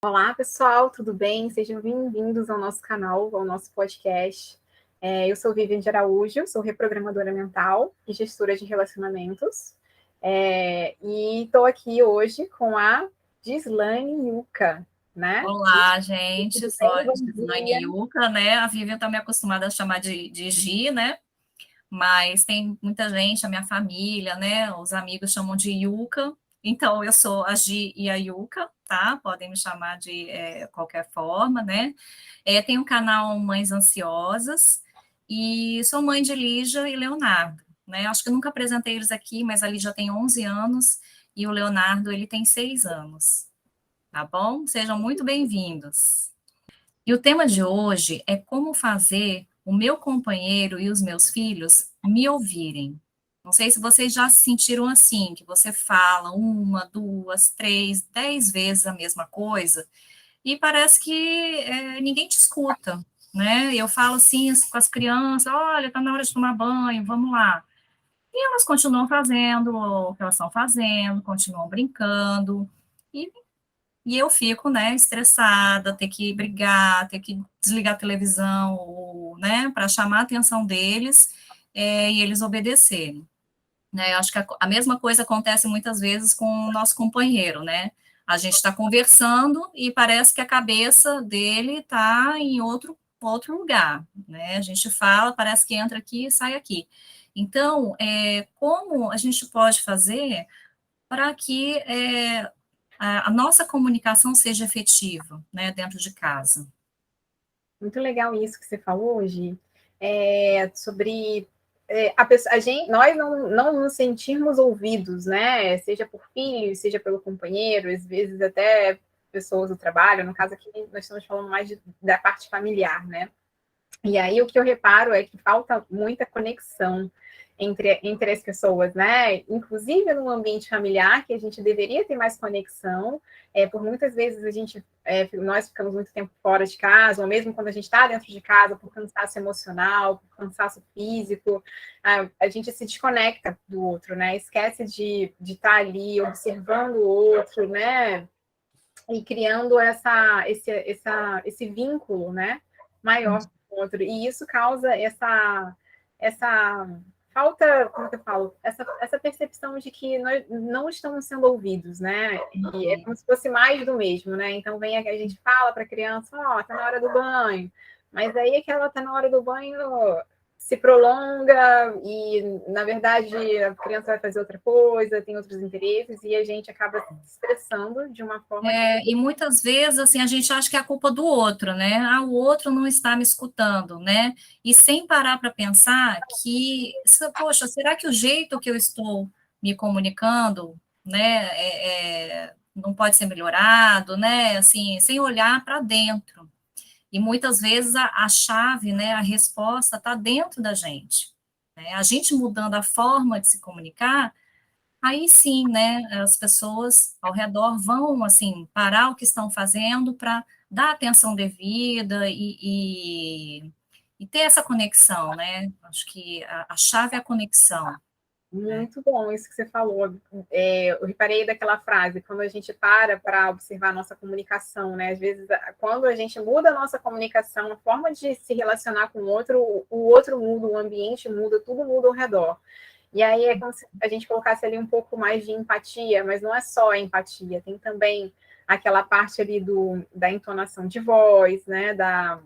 Olá, pessoal, tudo bem? Sejam bem-vindos ao nosso canal, ao nosso podcast. Eu sou Vivian de Araújo, sou reprogramadora mental e gestora de relacionamentos. E estou aqui hoje com a Gislaine Yuca, né? Olá, gente, Tudo sou bem? a Bom Gislaine dia. Yuca, né? A Vivian tá me acostumada a chamar de Gi, né? Mas tem muita gente, a minha família, né? Os amigos chamam de Yuca. Então, eu sou a Gi e a Yuca, tá? Podem me chamar de qualquer forma, né? Tenho um canal Mães Ansiosas e sou mãe de Lígia e Leonardo, né? Acho que eu nunca apresentei eles aqui, mas a Lígia tem 11 anos e o Leonardo, ele tem 6 anos. Tá bom? Sejam muito bem-vindos. E o tema de hoje é como fazer o meu companheiro e os meus filhos me ouvirem. Não sei se vocês já se sentiram assim, que você fala uma, duas, três, 10 vezes a mesma coisa e parece que ninguém te escuta, né? Eu falo assim com as crianças, olha, tá na hora de tomar banho, vamos lá. E elas continuam fazendo o que elas estão fazendo, continuam brincando, e eu fico, né, estressada, ter que brigar, ter que desligar a televisão, né, para chamar a atenção deles, e eles obedecerem. Né? Eu acho que a mesma coisa acontece muitas vezes com o nosso companheiro, né? A gente está conversando e parece que a cabeça dele está em outro lugar, né? A gente fala, parece que entra aqui e sai aqui. Então, como a gente pode fazer para que a nossa comunicação seja efetiva, né, dentro de casa? Muito legal isso que você falou hoje, sobre nós não nos sentirmos ouvidos, né? Seja por filhos, seja pelo companheiro, às vezes até pessoas do trabalho. No caso aqui, nós estamos falando mais da parte familiar, né? E aí o que eu reparo é que falta muita conexão entre as pessoas, né? Inclusive no ambiente familiar, que a gente deveria ter mais conexão. Por muitas vezes nós ficamos muito tempo fora de casa, ou mesmo quando a gente está dentro de casa, por cansaço emocional, por cansaço físico, a gente se desconecta do outro, né? Esquece de estar ali observando o outro, né? E criando esse vínculo, né, maior com o outro. E isso causa essa falta, como que eu falo, essa percepção de que nós não estamos sendo ouvidos, né? E é como se fosse mais do mesmo, né? Então vem a gente fala para a criança, ó, tá na hora do banho. Mas aí é que ela tá na hora do banho se prolonga e, na verdade, a criança vai fazer outra coisa, tem outros interesses, e a gente acaba se estressando de uma forma que... E muitas vezes, assim, a gente acha que é a culpa do outro, né? Ah, o outro não está me escutando, né? E sem parar para pensar que, poxa, será que o jeito que eu estou me comunicando, né, não pode ser melhorado, né? Assim, sem olhar para dentro. E muitas vezes a chave, né, a resposta está dentro da gente. Né? A gente mudando a forma de se comunicar, aí sim, né, as pessoas ao redor vão, assim, parar o que estão fazendo para dar atenção devida e ter essa conexão, né? Acho que a chave é a conexão. Né? Muito bom isso que você falou. Eu reparei daquela frase, quando a gente para observar a nossa comunicação, né? Às vezes, quando a gente muda a nossa comunicação, a forma de se relacionar com o outro muda, o ambiente muda, tudo muda ao redor. E aí é como se a gente colocasse ali um pouco mais de empatia, mas não é só a empatia, tem também aquela parte ali da entonação de voz, né? Da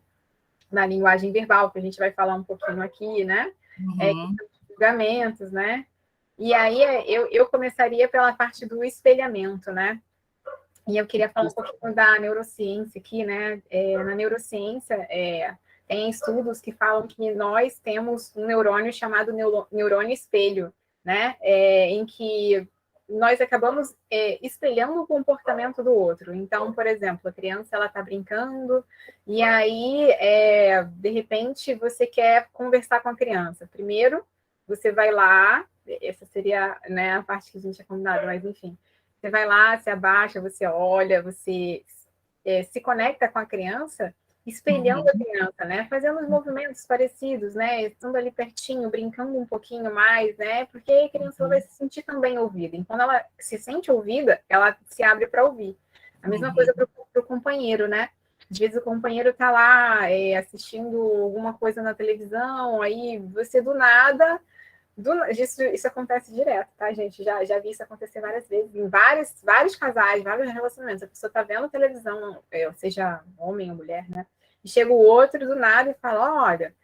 linguagem verbal, que a gente vai falar um pouquinho aqui, né? Uhum. Julgamentos, né? E aí eu começaria pela parte do espelhamento, né? E eu queria falar um pouquinho da neurociência aqui, né? Na neurociência, tem estudos que falam que nós temos um neurônio chamado neurônio espelho, né? Em que nós acabamos espelhando o comportamento do outro. Então, por exemplo, a criança ela está brincando e aí, de repente, você quer conversar com a criança. Primeiro, você vai lá, essa seria, né, a parte que a gente é combinado, mas enfim, você vai lá, se abaixa, você olha, você se conecta com a criança, espelhando a Uhum. criança, né? Fazendo os movimentos parecidos, né? Estando ali pertinho, brincando um pouquinho mais, né? Porque aí a criança vai se sentir também ouvida. E quando ela se sente ouvida, ela se abre para ouvir. A mesma coisa para o companheiro, né? Às vezes o companheiro está lá assistindo alguma coisa na televisão, aí você do nada. Isso acontece direto, tá, gente? Já vi isso acontecer várias vezes, em vários casais, vários relacionamentos. A pessoa está vendo televisão, seja homem ou mulher, né? E chega o outro do nada e fala: olha,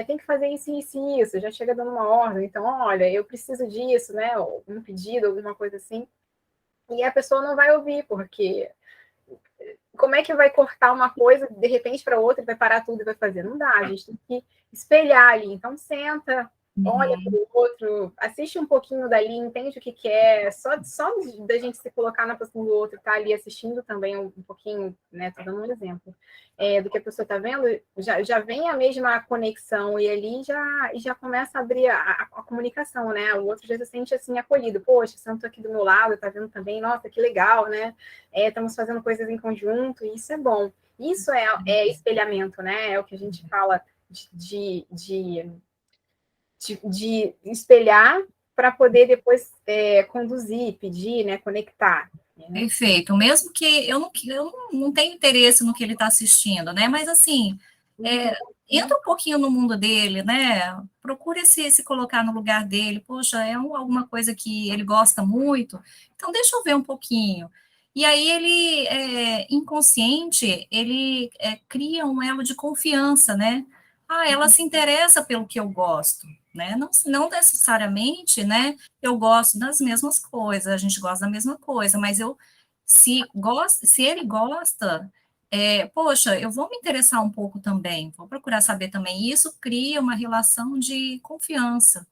tem que fazer isso, isso e isso. Já chega dando uma ordem, então, olha, eu preciso disso, né? Um pedido, alguma coisa assim. E a pessoa não vai ouvir, porque como é que vai cortar uma coisa de repente para outra e vai parar tudo e vai fazer? Não dá, a gente tem que espelhar ali. Então, senta, olha para o outro, assiste um pouquinho dali, entende o que é. Só da gente se colocar na posição do outro, tá ali assistindo também um pouquinho, né? Estou dando um exemplo do que a pessoa está vendo, já vem a mesma conexão e ali já começa a abrir a comunicação, né? O outro já se sente assim acolhido. Poxa, sentou aqui do meu lado, tá vendo também, nossa, que legal, né? Estamos fazendo coisas em conjunto, e isso é bom. Isso é espelhamento, né? É o que a gente fala de espelhar para poder depois conduzir, pedir, né? Conectar. Né? Perfeito. Mesmo que eu não tenho interesse no que ele está assistindo, né? Mas assim, entra um pouquinho no mundo dele, né? Procure se colocar no lugar dele. Poxa, alguma coisa que ele gosta muito, então deixa eu ver um pouquinho. E aí ele, inconsciente, ele cria um elo de confiança, né? Ah, ela se interessa pelo que eu gosto, né? Não necessariamente, né? Eu gosto das mesmas coisas, a gente gosta da mesma coisa, mas se ele gosta, poxa, eu vou me interessar um pouco também, vou procurar saber também. E isso cria uma relação de confiança,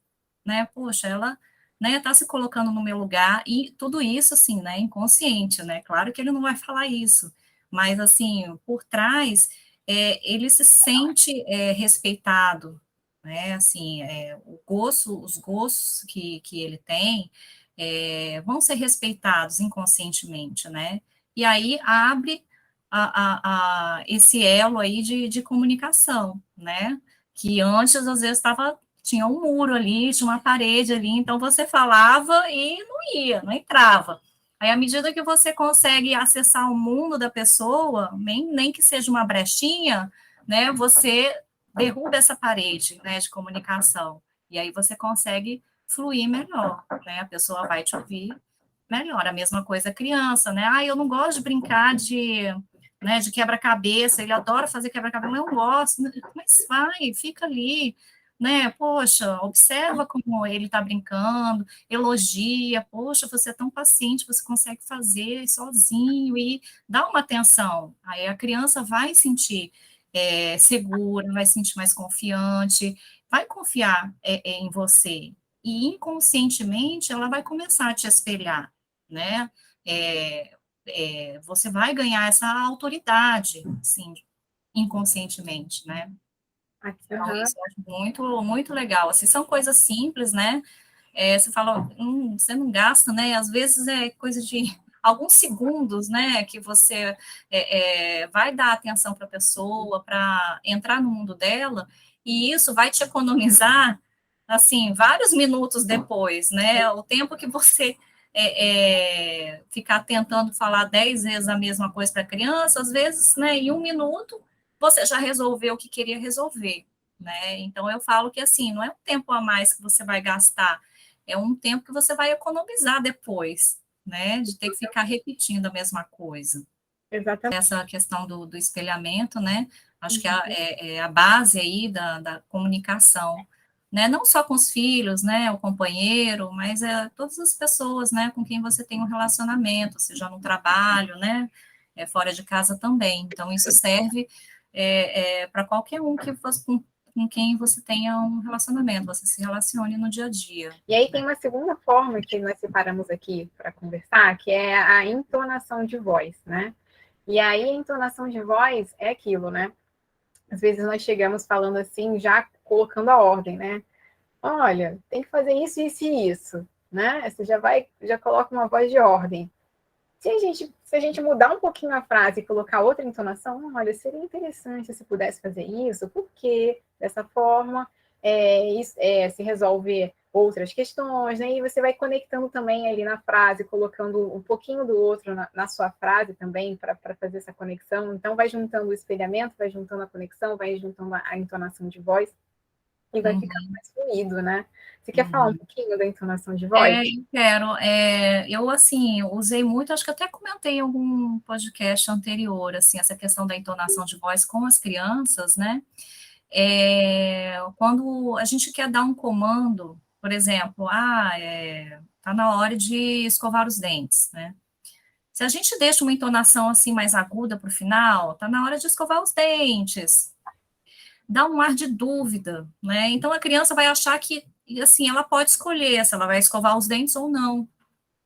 né? Poxa, ela, né, tá se colocando no meu lugar, e tudo isso, assim, né, inconsciente, né? Claro que ele não vai falar isso, mas, assim, por trás, ele se sente respeitado, né? Assim, os gostos que ele tem vão ser respeitados inconscientemente, né? E aí abre esse elo aí de comunicação, né? Que antes, às vezes, tinha um muro ali, tinha uma parede ali, então você falava e não entrava. Aí, à medida que você consegue acessar o mundo da pessoa, nem que seja uma brechinha, né, você derruba essa parede, né, de comunicação. E aí você consegue fluir melhor, né? A pessoa vai te ouvir melhor. A mesma coisa a criança, né? Ah, eu não gosto de brincar de quebra-cabeça, ele adora fazer quebra-cabeça, eu não gosto, mas vai, fica ali, né? Poxa, observa como ele está brincando, elogia, poxa, você é tão paciente, você consegue fazer sozinho e dá uma atenção. Aí a criança vai sentir segura, vai sentir mais confiante, vai confiar em você. E inconscientemente ela vai começar a te espelhar, né? Você vai ganhar essa autoridade, assim, inconscientemente, né? Então, isso eu acho muito, muito legal. Assim, são coisas simples, né? Você fala, você não gasta, né? Às vezes é coisa de alguns segundos, né? Que você vai dar atenção para a pessoa, para entrar no mundo dela, e isso vai te economizar, assim, vários minutos depois, né? O tempo que você ficar tentando falar 10 vezes a mesma coisa para a criança, às vezes, né? Em um minuto, você já resolveu o que queria resolver, né? Então, eu falo que, assim, não é um tempo a mais que você vai gastar, é um tempo que você vai economizar depois, né? De ter que ficar repetindo a mesma coisa. Exatamente. Essa questão do espelhamento, né? Acho que é a base aí da comunicação, né? Não só com os filhos, né? O companheiro, mas todas as pessoas, né? Com quem você tem um relacionamento, seja no trabalho, né? Fora de casa também. Então, isso serve para qualquer um com quem você tenha um relacionamento, você se relacione no dia a dia. E aí tem uma segunda forma que nós separamos aqui para conversar, que é a entonação de voz, né? E aí a entonação de voz é aquilo, né? Às vezes nós chegamos falando assim, já colocando a ordem, né? Olha, tem que fazer isso, isso e isso, né? Você já coloca uma voz de ordem. Se a gente mudar um pouquinho a frase e colocar outra entonação, olha, seria interessante se pudesse fazer isso, porque dessa forma se resolve outras questões, né? E você vai conectando também ali na frase, colocando um pouquinho do outro na sua frase também, para fazer essa conexão. Então, vai juntando o espelhamento, vai juntando a conexão, vai juntando a entonação de voz, e vai ficando mais fluido, né? Você quer falar um pouquinho da entonação de voz? Eu quero. Eu, assim, usei muito, acho que até comentei em algum podcast anterior, assim, essa questão da entonação de voz com as crianças, né? Quando a gente quer dar um comando, por exemplo, tá na hora de escovar os dentes, né? Se a gente deixa uma entonação assim mais aguda para o final, tá na hora de escovar os dentes, dá um ar de dúvida, né? Então a criança vai achar que, assim, ela pode escolher se ela vai escovar os dentes ou não,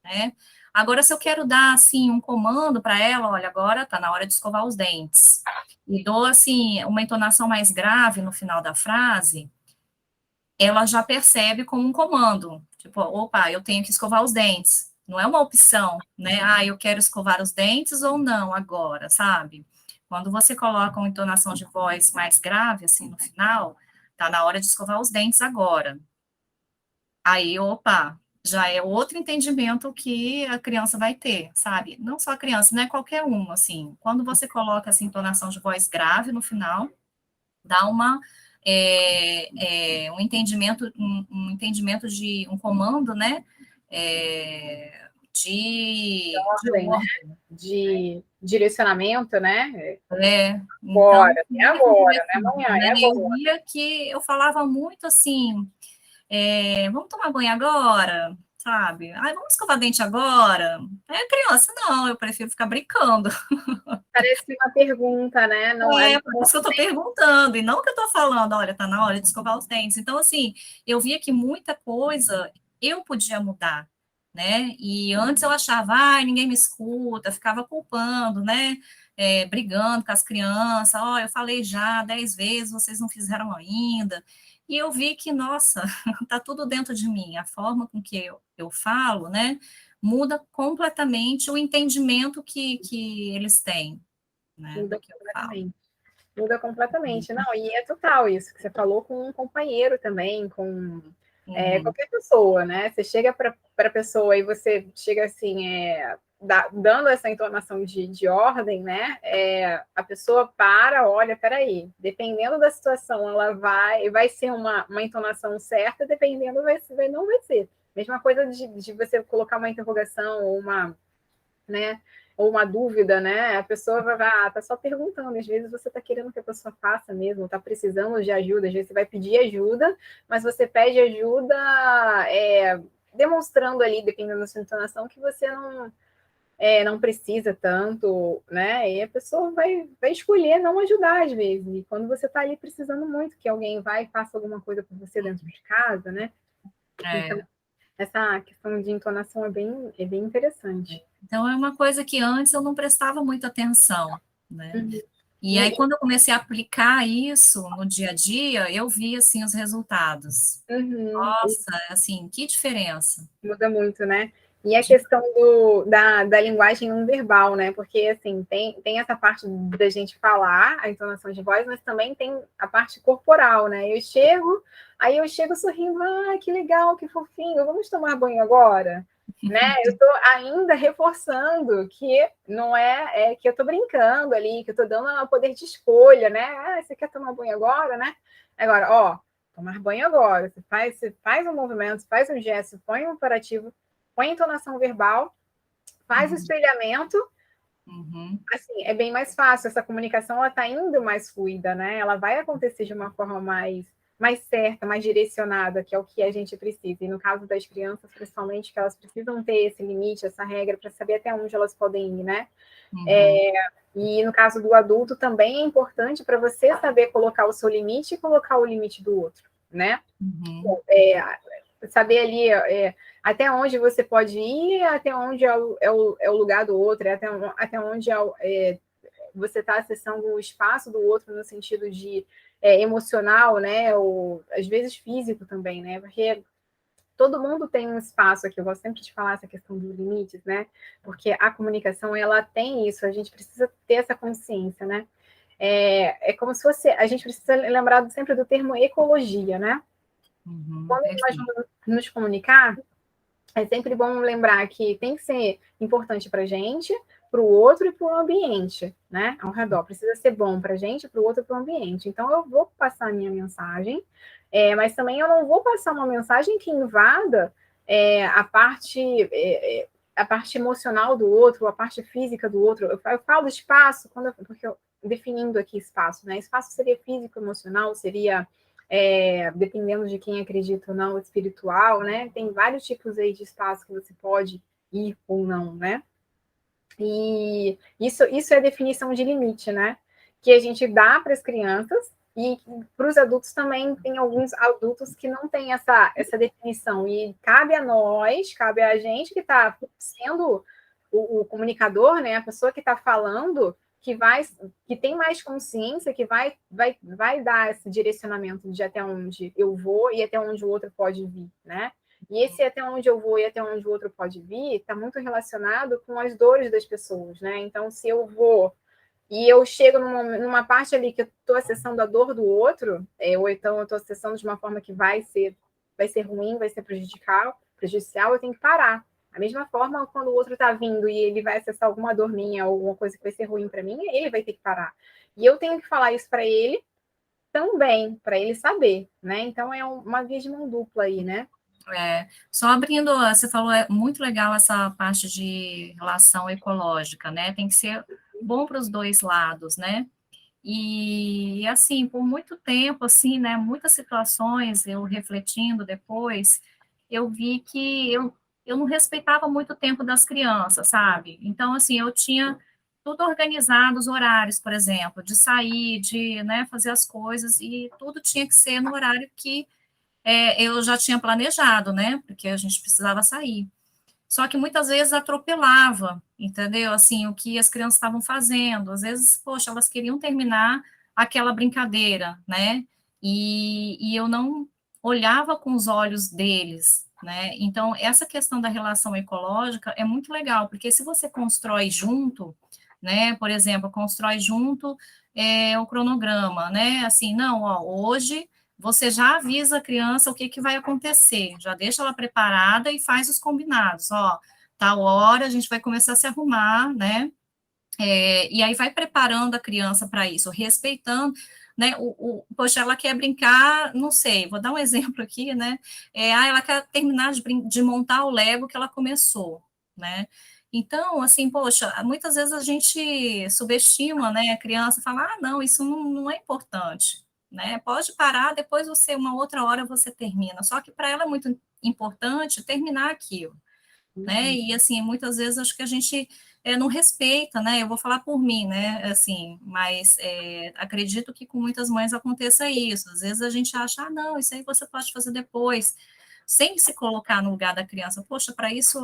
né? Agora, se eu quero dar, assim, um comando para ela, olha, agora tá na hora de escovar os dentes, e dou, assim, uma entonação mais grave no final da frase, ela já percebe como um comando. Tipo, opa, eu tenho que escovar os dentes. Não é uma opção, né? Eu quero escovar os dentes ou não agora, sabe? Quando você coloca uma entonação de voz mais grave, assim, no final, tá na hora de escovar os dentes agora. Aí, opa, já é outro entendimento que a criança vai ter, sabe? Não só a criança, não é qualquer um, assim. Quando você coloca essa entonação de voz grave no final, dá um entendimento de um comando, né? De Ordem, né? ordem. De direcionamento, né? Então, Agora, é muito agora, né? interessante, Amanhã, é né? Eu agora. via que eu falava muito assim, vamos tomar banho agora, sabe? Vamos escovar dente agora. Aí a criança, não, eu prefiro ficar brincando. Parece uma pergunta, né? Não é. Por isso que eu estou perguntando, e não que eu estou falando, olha, tá na hora de escovar os dentes. Então, assim, eu via que muita coisa eu podia mudar, né? E antes eu achava, ninguém me escuta, ficava culpando, né? Brigando com as crianças, eu falei já 10 vezes, vocês não fizeram ainda. E eu vi que, nossa, tá tudo dentro de mim, a forma com que eu falo, né? Muda completamente o entendimento que eles têm, né, do Muda que eu falo. completamente. Muda completamente. Não, e é total isso que você falou com um companheiro também, com Uhum, qualquer pessoa, né? Você chega para a pessoa e você chega assim, dando essa entonação de ordem, né? A pessoa para, olha, peraí, dependendo da situação, ela vai ser uma entonação certa, dependendo, não vai ser. Mesma coisa de você colocar uma interrogação ou uma, né? Ou uma dúvida, né? A pessoa tá só perguntando. Às vezes você está querendo que a pessoa faça mesmo, está precisando de ajuda. Às vezes você vai pedir ajuda, mas você pede ajuda demonstrando ali, dependendo da sua entonação, que você não precisa tanto, né? E a pessoa vai escolher não ajudar às vezes. E quando você está ali precisando muito que alguém vai e faça alguma coisa por você dentro de casa, né? Então, é. essa questão de entonação é bem interessante. Então, é uma coisa que antes eu não prestava muita atenção, né? Uhum. E aí, quando eu comecei a aplicar isso no dia a dia, eu vi, assim, os resultados. Uhum. Nossa, assim, que diferença. Muda muito, né? E a questão da linguagem não verbal, né? Porque, assim, tem essa parte da gente falar, a entonação de voz, mas também tem a parte corporal, né? Eu chego sorrindo, que legal, que fofinho, vamos tomar banho agora? Né? Eu estou ainda reforçando que não é que eu estou brincando ali, que eu estou dando o poder de escolha, né? Você quer tomar banho agora, né? Agora, tomar banho agora. Você faz um movimento, faz um gesto, põe um imperativo, põe entonação verbal, faz o espelhamento. Uhum, Assim, é bem mais fácil. Essa comunicação ela está indo mais fluida, né? Ela vai acontecer de uma forma mais certa, mais direcionada, que é o que a gente precisa. E no caso das crianças, principalmente, que elas precisam ter esse limite, essa regra, para saber até onde elas podem ir, né? uhum, E no caso do adulto também é importante para você saber colocar o seu limite e colocar o limite do outro, né? uhum, Saber ali até onde você pode ir, até onde é o lugar do outro, até onde você está acessando o espaço do outro no sentido de emocional, né? Ou às vezes físico também, né? Porque todo mundo tem um espaço aqui. Eu gosto sempre de falar essa questão dos limites, né? Porque a comunicação ela tem isso. A gente precisa ter essa consciência, né? É como se a gente precisa lembrar sempre do termo ecologia, né? uhum, Quando nós perfeito. nos comunicar, é sempre bom lembrar que tem que ser importante para a gente, para o outro e para o ambiente, né? Ao redor. Precisa ser bom para a gente, para o outro e para o ambiente. Então, eu vou passar a minha mensagem, mas também eu não vou passar uma mensagem que invada a parte emocional do outro, a parte física do outro. Eu falo espaço, porque definindo aqui espaço, né? Espaço seria físico, emocional, seria dependendo de quem acredita ou não, espiritual, né? Tem vários tipos aí de espaço que você pode ir ou não, né? E isso é definição de limite, né? Que a gente dá para as crianças e para os adultos também tem alguns adultos que não têm essa definição. E cabe a nós, cabe a gente que está sendo o comunicador, né? A pessoa que está falando, que tem mais consciência, que vai dar esse direcionamento de até onde eu vou e até onde o outro pode vir, né? E esse até onde eu vou e até onde o outro pode vir está muito relacionado com as dores das pessoas, né? Então, se eu vou e eu chego numa parte ali que eu estou acessando a dor do outro, ou então eu estou acessando de uma forma que vai ser ruim, vai ser prejudicial, eu tenho que parar. Da mesma forma, quando o outro está vindo e ele vai acessar alguma dor minha, alguma coisa que vai ser ruim para mim, ele vai ter que parar. E eu tenho que falar isso para ele também, para ele saber, né? Então é uma via de mão dupla aí, né? Só abrindo, você falou, é muito legal essa parte de relação ecológica, né? Tem que ser bom para os dois lados, né? E assim, por muito tempo, assim, né? Muitas situações, eu refletindo depois, eu vi que eu não respeitava muito o tempo das crianças, sabe? Então, assim, eu tinha tudo organizado, os horários, por exemplo, de sair, de, né, fazer as coisas, e tudo tinha que ser no horário que eu já tinha planejado, né? Porque a gente precisava sair. Só que muitas vezes atropelava, entendeu? Assim, o que as crianças estavam fazendo. Às vezes, poxa, elas queriam terminar aquela brincadeira, né? E eu não olhava com os olhos deles, né? Então, essa questão da relação ecológica é muito legal, porque se você constrói junto, né? Por exemplo, constrói junto o cronograma, né? Assim, não, ó, hoje você já avisa a criança o que, que vai acontecer, já deixa ela preparada e faz os combinados, ó, tal hora a gente vai começar a se arrumar, né, e aí vai preparando a criança para isso, respeitando, né, poxa, ela quer brincar, não sei, vou dar um exemplo aqui, né, ela quer terminar de montar o Lego que ela começou, né, então, assim, poxa, muitas vezes a gente subestima, né, a criança fala, não, isso não é importante, né, pode parar, depois você, uma outra hora você termina, só que para ela é muito importante terminar aquilo, né, e assim, muitas vezes acho que a gente não respeita, né, eu vou falar por mim, né, assim, mas acredito que com muitas mães aconteça isso, às vezes a gente acha, não, isso aí você pode fazer depois, sem se colocar no lugar da criança, poxa, para isso,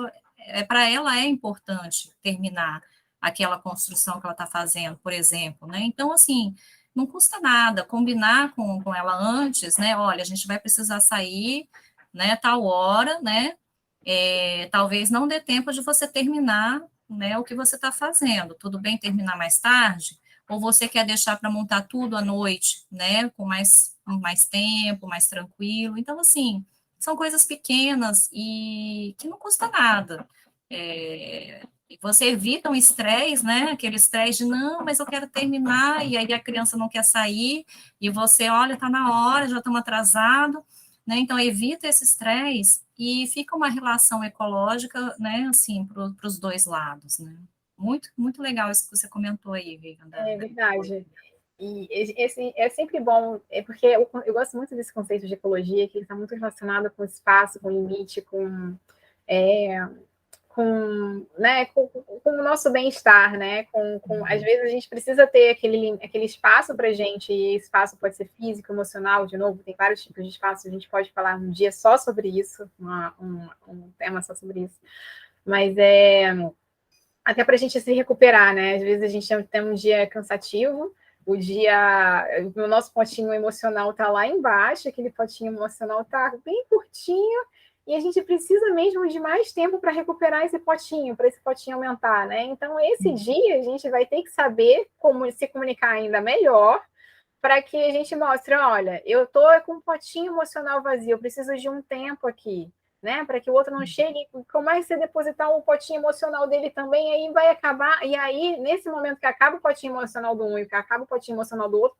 para ela é importante terminar aquela construção que ela está fazendo, por exemplo, né, então, assim, não custa nada combinar com ela antes, né, olha, a gente vai precisar sair, né, tal hora, né, talvez não dê tempo de você terminar, né, o que você está fazendo. Tudo bem terminar mais tarde? Ou você quer deixar para montar tudo à noite, né, com mais tempo, mais tranquilo? Então, assim, são coisas pequenas e que não custa nada. Você evita um estresse, né, aquele estresse de, não, mas eu quero terminar, e aí a criança não quer sair, e você, olha, está na hora, já estamos atrasados, né, então evita esse estresse e fica uma relação ecológica, né, assim, para os dois lados, né. Muito, muito legal isso que você comentou aí, Vivian. É verdade. E esse é sempre bom, porque eu gosto muito desse conceito de ecologia, que está muito relacionado com espaço, com limite, né, com o nosso bem-estar, né? Às vezes a gente precisa ter aquele espaço para a gente, e espaço pode ser físico, emocional, de novo, tem vários tipos de espaço, a gente pode falar um dia só sobre isso, um tema só sobre isso, mas até para a gente se recuperar, né? Às vezes a gente tem um dia cansativo, o nosso potinho emocional está lá embaixo, aquele potinho emocional está bem curtinho, e a gente precisa mesmo de mais tempo para recuperar esse potinho, para esse potinho aumentar, né? Então, esse dia a gente vai ter que saber como se comunicar ainda melhor para que a gente mostre, olha, eu tô com um potinho emocional vazio, eu preciso de um tempo aqui, né? Para que o outro não chegue e comece a depositar o potinho emocional dele também, aí vai acabar, e aí, nesse momento que acaba o potinho emocional do um e que acaba o potinho emocional do outro,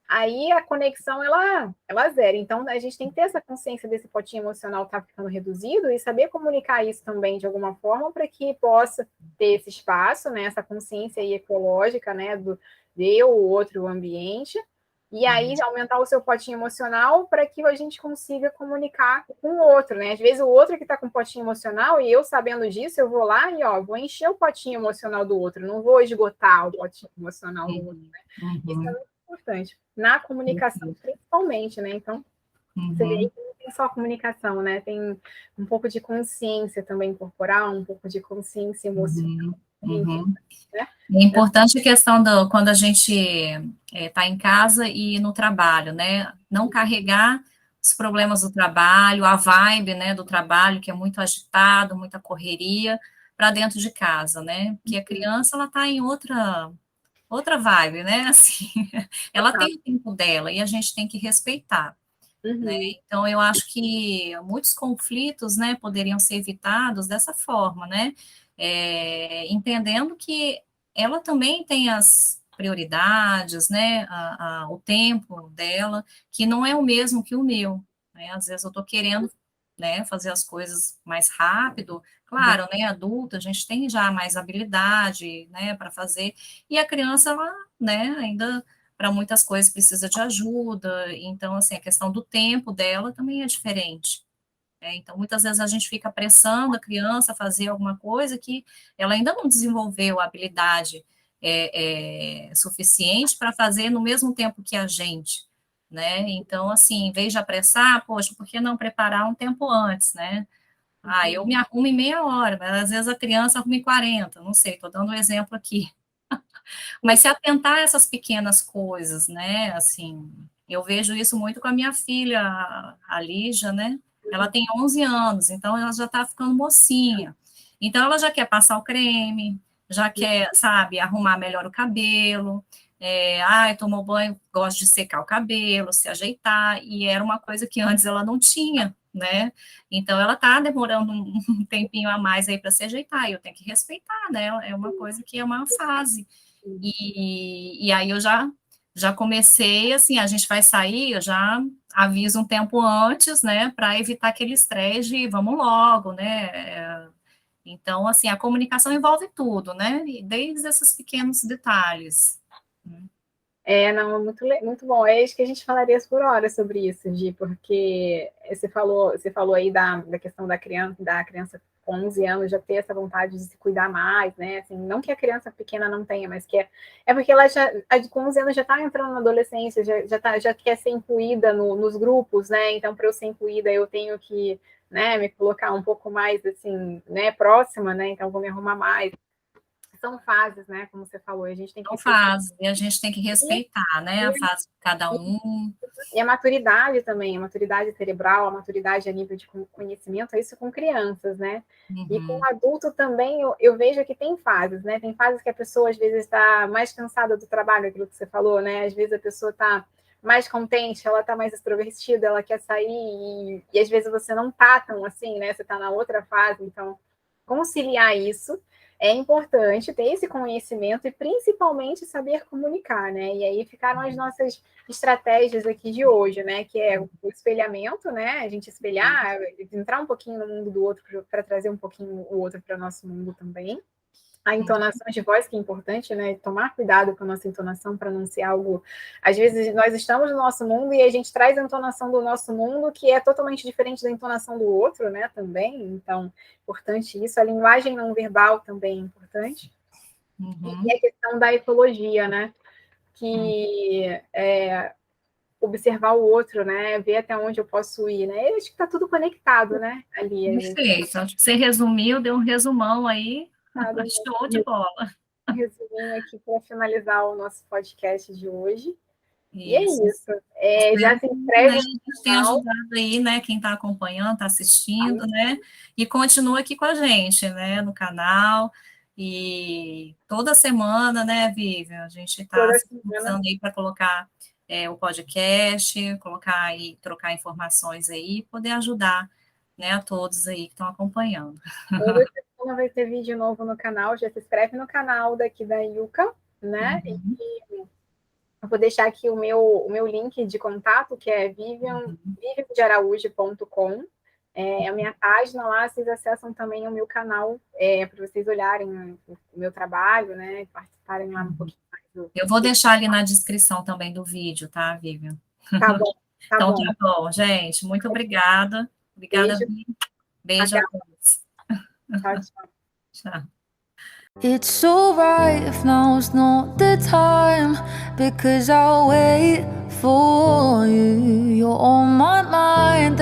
aí a conexão ela zera. Então a gente tem que ter essa consciência desse potinho emocional estar ficando reduzido e saber comunicar isso também de alguma forma para que possa ter esse espaço, né, essa consciência aí ecológica, né, do eu, o outro, o ambiente. E aí aumentar o seu potinho emocional para que a gente consiga comunicar com o outro, né? Às vezes o outro que está com potinho emocional e eu sabendo disso, eu vou lá e vou encher o potinho emocional do outro, não vou esgotar o potinho emocional do outro, né? Isso é muito importante na comunicação, principalmente, né? Então, você vê aí que não tem só comunicação, né? Tem um pouco de consciência também corporal, um pouco de consciência emocional. Né? É importante a questão quando a gente está em casa e no trabalho, né? Não carregar os problemas do trabalho, a vibe, né, do trabalho, que é muito agitado, muita correria, para dentro de casa, né? Porque a criança, ela está em outra vibe, né? Assim, ela tem o tempo dela e a gente tem que respeitar. Né? Então, eu acho que muitos conflitos, né, poderiam ser evitados dessa forma, né? Entendendo que ela também tem as prioridades, né, o tempo dela, que não é o mesmo que o meu, né? Às vezes eu estou querendo, né, fazer as coisas mais rápido, claro, né, adulta, a gente tem já mais habilidade, né, para fazer, e a criança, ela, né, ainda para muitas coisas precisa de ajuda, então, assim, a questão do tempo dela também é diferente. Então, muitas vezes a gente fica apressando a criança a fazer alguma coisa que ela ainda não desenvolveu a habilidade suficiente para fazer no mesmo tempo que a gente, né? Então, assim, em vez de apressar, poxa, por que não preparar um tempo antes, né? Eu me arrumo em meia hora, mas às vezes a criança arruma em 40, não sei, estou dando um exemplo aqui. Mas se atentar a essas pequenas coisas, né, assim, eu vejo isso muito com a minha filha, a Lígia, né, ela tem 11 anos, então ela já está ficando mocinha, então ela já quer passar o creme, já quer, sabe, arrumar melhor o cabelo, tomou banho, gosta de secar o cabelo, se ajeitar, e era uma coisa que antes ela não tinha, né, então ela está demorando um tempinho a mais aí para se ajeitar, e eu tenho que respeitar, né, é uma coisa que é uma fase, e aí eu já comecei, assim, a gente vai sair, eu já aviso um tempo antes, né, para evitar aquele estresse de vamos logo, né, então, assim, a comunicação envolve tudo, né, desde esses pequenos detalhes. Não, muito bom. É isso que a gente falaria por hora sobre isso, Gi, porque você falou aí da questão da criança com 11 anos já ter essa vontade de se cuidar mais, né? Assim, não que a criança pequena não tenha, mas que é porque ela já, com 11 anos já está entrando na adolescência, já quer ser incluída nos grupos, né? Então, para eu ser incluída, eu tenho que, né, me colocar um pouco mais, assim, né, próxima, né? Então, vou me arrumar mais. São fases, né? Como você falou, a gente tem que São respeitar. fases, e a gente tem que respeitar, né, a fase de cada um. E a maturidade também, a maturidade cerebral, a maturidade a nível de conhecimento, é isso com crianças, né? E com adulto também eu vejo que tem fases, né? Tem fases que a pessoa às vezes está mais cansada do trabalho, aquilo que você falou, né? Às vezes a pessoa está mais contente, ela está mais extrovertida, ela quer sair, e às vezes você não tá tão assim, né? Você está na outra fase, então conciliar isso é importante ter esse conhecimento e principalmente saber comunicar, né? E aí ficaram as nossas estratégias aqui de hoje, né? Que é o espelhamento, né? A gente espelhar, entrar um pouquinho no mundo do outro para trazer um pouquinho o outro para o nosso mundo também. A entonação de voz, que é importante, né? Tomar cuidado com a nossa entonação para não ser algo. Às vezes nós estamos no nosso mundo e a gente traz a entonação do nosso mundo que é totalmente diferente da entonação do outro, né? Também. Então, importante isso. A linguagem não verbal também é importante. E a questão da ecologia, né? Que observar o outro, né? Ver até onde eu posso ir, né? Eu acho que está tudo conectado, né? Ali. Perfeito, acho que você resumiu, deu um resumão aí, show de bola. Resuminho aqui para finalizar o nosso podcast de hoje. E é Isso. isso. Já se inscreve A no gente tem canal. ajudado aí, né, quem está acompanhando, está assistindo, né, e continua aqui com a gente, né, no canal, E toda semana, né, Vivian, a gente está Toda se semana. esforçando aí para colocar o podcast, colocar e trocar informações aí, poder ajudar, né, a todos aí que estão acompanhando. Toda semana vai ter vídeo novo no canal. Já se inscreve no canal daqui da Yuka, né? Uhum, Eu vou deixar aqui o meu link de contato, que é uhum. viviandearaújo.com. É a minha página lá, vocês acessam também o meu canal, para vocês olharem o meu trabalho, né? Participarem lá um pouquinho mais Eu vou deixar ali na descrição também do vídeo, tá, Vivian? Tá bom, tá Então bom. tá bom, gente. Muito obrigada. Obrigada, Beijo, Vivian. Beijo até. a todos. Tchau, tchau. Tchau. It's alright if now's not the time, because I'll wait for you. You're on my mind.